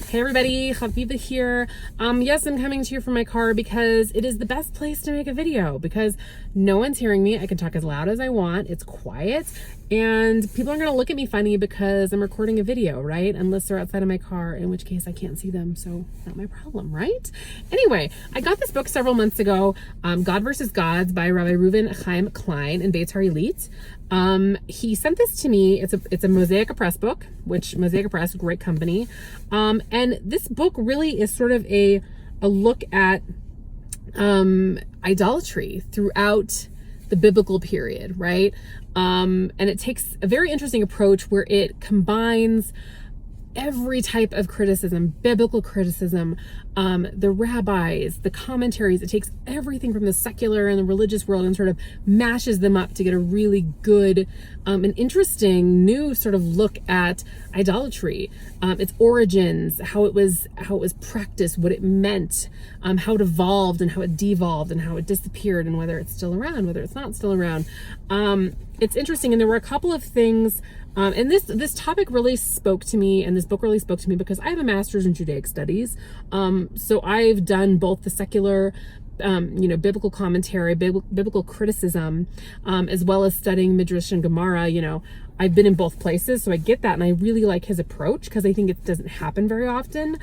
Hey everybody, Haviva here. Yes, I'm coming to you from my car because it is the best place to make a video because no one's hearing me. I can talk as loud as I want. It's quiet and people aren't gonna look at me funny because I'm recording a video, right? Unless they're outside of my car, in which case I can't see them, so not my problem, right? Anyway, I got this book several months ago, God versus Gods by Rabbi Klein in Beitar Elite. He sent this to me. It's a Mosaic Press book, which Mosaic Press, great company. And this book really is sort of a look at idolatry throughout the biblical period, right? And it takes a very interesting approach where it combines every type of criticism, biblical criticism, the rabbis, the commentaries. It takes everything from the secular and the religious world and sort of mashes them up to get a really good and interesting new sort of look at idolatry, its origins, how it was practiced, what it meant, how it evolved and how it devolved and how it disappeared and whether it's still around, whether it's not still around. It's interesting, and there were a couple of things. And this topic really spoke to me, and this book really spoke to me because I have a master's in Judaic studies. So I've done both the secular, biblical commentary, biblical criticism, as well as studying Midrash and Gemara. I've been in both places, so I get that, and I really like his approach because I think it doesn't happen very often.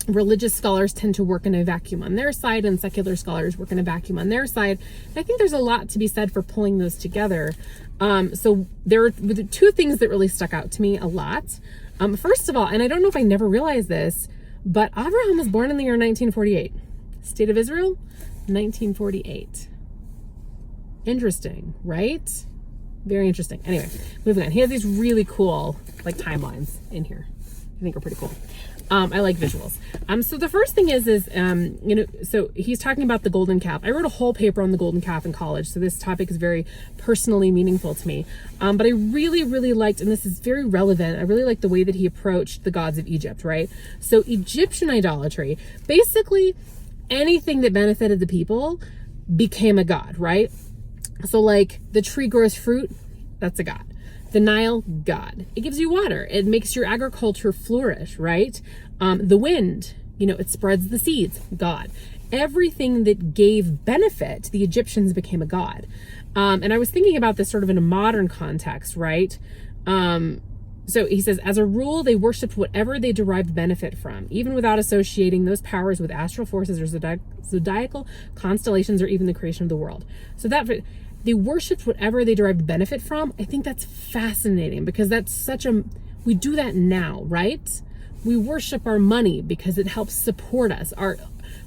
Religious scholars tend to work in a vacuum on their side, and secular scholars work in a vacuum on their side. And I think there's a lot to be said for pulling those together. So there are two things that really stuck out to me a lot. First of all, and I don't know if I never realized this, but Abraham was born in the year 1948. State of Israel, 1948. Interesting, right? Very interesting. Anyway, moving on. He has these really cool timelines in here. I think are pretty cool. I like visuals. So the first thing is so he's talking about the golden calf. I wrote a whole paper on the golden calf in college, so this topic is very personally meaningful to me. But I really, really liked, and this is very relevant, I really liked the way that he approached the gods of Egypt, right? So Egyptian idolatry, basically anything that benefited the people became a god, right? So the tree grows fruit, that's a god. The Nile, God. It gives you water. It makes your agriculture flourish, right? The wind, it spreads the seeds, God. Everything that gave benefit to the Egyptians became a god. And I was thinking about this sort of in a modern context, right? So he says, as a rule, they worshipped whatever they derived benefit from, even without associating those powers with astral forces or zodiacal constellations or even the creation of the world. So they worshipped whatever they derived benefit from. I think that's fascinating because that's we do that now, right? We worship our money because it helps support us.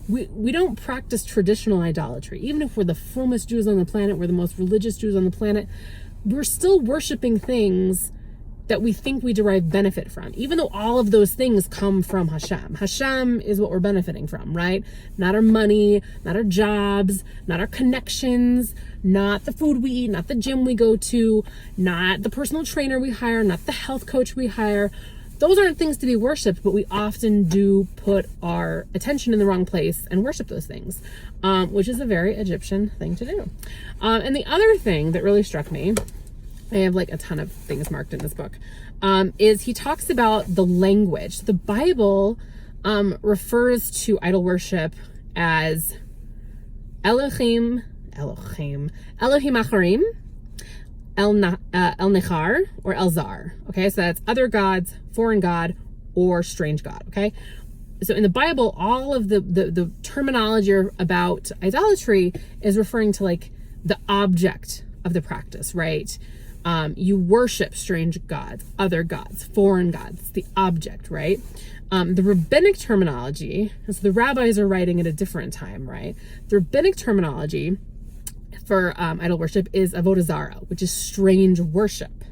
We don't practice traditional idolatry. Even if we're the fromest Jews on the planet, we're the most religious Jews on the planet, we're still worshiping things that we think we derive benefit from, even though all of those things come from Hashem. Hashem is what we're benefiting from, right? Not our money, not our jobs, not our connections, not the food we eat, not the gym we go to, not the personal trainer we hire, not the health coach we hire. Those aren't things to be worshipped, but we often do put our attention in the wrong place and worship those things, which is a very Egyptian thing to do. And the other thing that really struck me, I have a ton of things marked in this book, is he talks about the language. The Bible refers to idol worship as Elohim Acharim, El Nechar, or El Zar. Okay, so that's other gods, foreign god, or strange god. Okay, so in the Bible, all of the terminology about idolatry is referring to the object of the practice, right? You worship strange gods, other gods, foreign gods, the object, right? The rabbinic terminology, so the rabbis are writing at a different time, right? The rabbinic terminology for idol worship is avodah zarah, which is strange worship.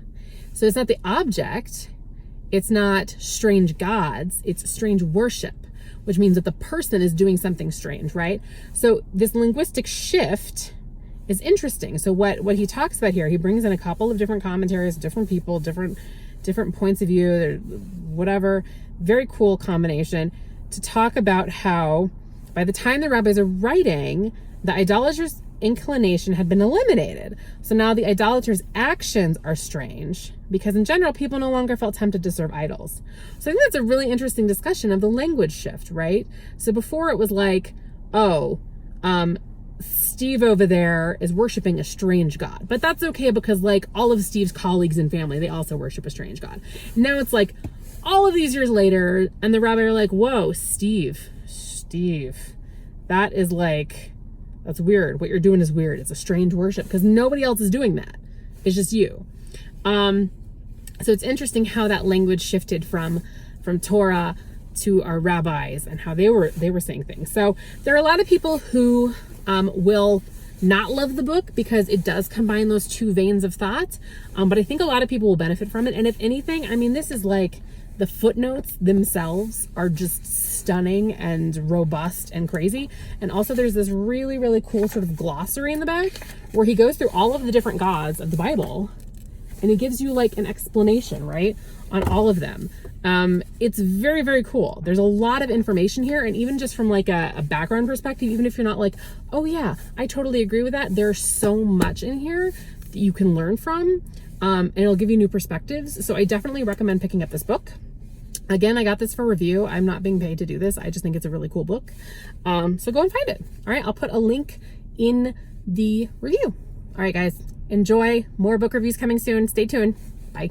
So it's not the object, it's not strange gods, it's strange worship, which means that the person is doing something strange, right? So this linguistic shift is interesting. So what he talks about here, he brings in a couple of different commentaries, different people, different points of view, whatever, very cool combination to talk about how by the time the rabbis are writing, the inclination had been eliminated. So now the idolater's actions are strange because in general, people no longer felt tempted to serve idols. So I think that's a really interesting discussion of the language shift, right? So before it was like, oh, Steve over there is worshiping a strange God, but that's okay because like all of Steve's colleagues and family, they also worship a strange God. Now it's like all of these years later and the rabbi are like, whoa, Steve, that is like, that's weird. What you're doing is weird. It's a strange worship because nobody else is doing that. It's just you. So it's interesting how that language shifted from Torah to our rabbis and how they were saying things. So there are a lot of people who will not love the book because it does combine those two veins of thought. But I think a lot of people will benefit from it. And if anything, I mean, this is like the footnotes themselves are just stunning and robust and crazy. And also there's this really, really cool sort of glossary in the back where he goes through all of the different gods of the Bible and he gives you like an explanation, right, on all of them. It's very, very cool. There's a lot of information here. And even just from like a background perspective, even if you're not like, oh yeah, I totally agree with that. There's so much in here that you can learn from. And it'll give you new perspectives. So I definitely recommend picking up this book. Again, I got this for review. I'm not being paid to do this. I just think it's a really cool book. So go and find it. All right. I'll put a link in the review. All right, guys, enjoy. More book reviews coming soon. Stay tuned. Bye.